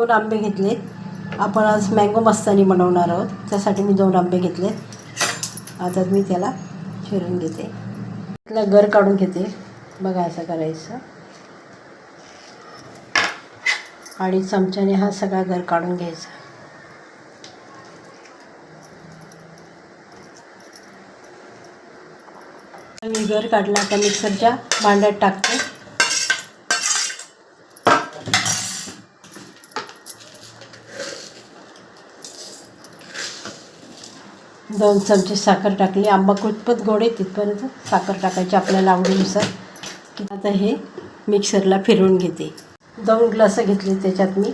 2 आंबे घेतले. आपण आज मँगो मस्तानी बनवणार आहोत. त्यासाठी मी 2 आंबे घेतले. आता मी त्याला चिरून घेते. त्याला गर काढून घेते. बघा असं करायचं आणि चमच्याने हा सगळा गर काढून घ्यायचा. मी गर काढला. आता मिक्सरच्या भांड्यात टाकते. दोन चमचे साखर टाकली. आंबा कितपत गोड आहे तिथपर्यंत साखर टाकायची आपल्याला आवडीनुसार. आता हे मिक्सरला फिरवून घेते. 2 ग्लास घेतले. त्याच्यात मी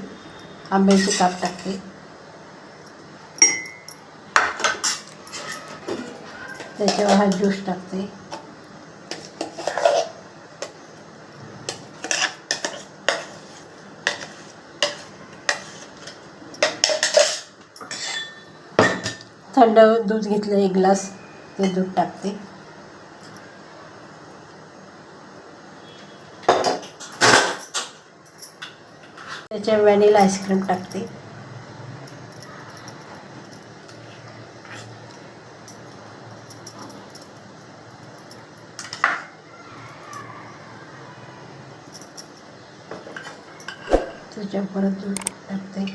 आंब्याचे काप टाकते. त्याच्यावर हा ज्यूस टाकते. थंड दूध घेतलं 1 ग्लास. ते दूध टाकते. त्याच्यावर व्हॅनिला आईस्क्रीम टाकते. त्याच्यावर परत दूध टाकते.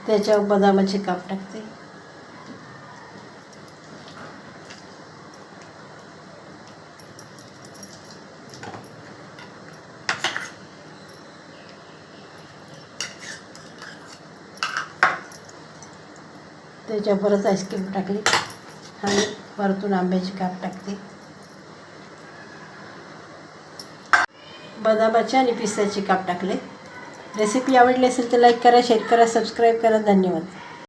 त्याच्यावर बदामाचे काप टाकते. त्याच्यावर परत आईस्क्रीम टाकली आणि परतून आंब्याचे काप टाकते. बदामाचे आणि पिस्त्याचे काप टाकले. रेसिपी आवडली असेल तर लाईक करा, शेअर करा, सबस्क्राईब करा. धन्यवाद.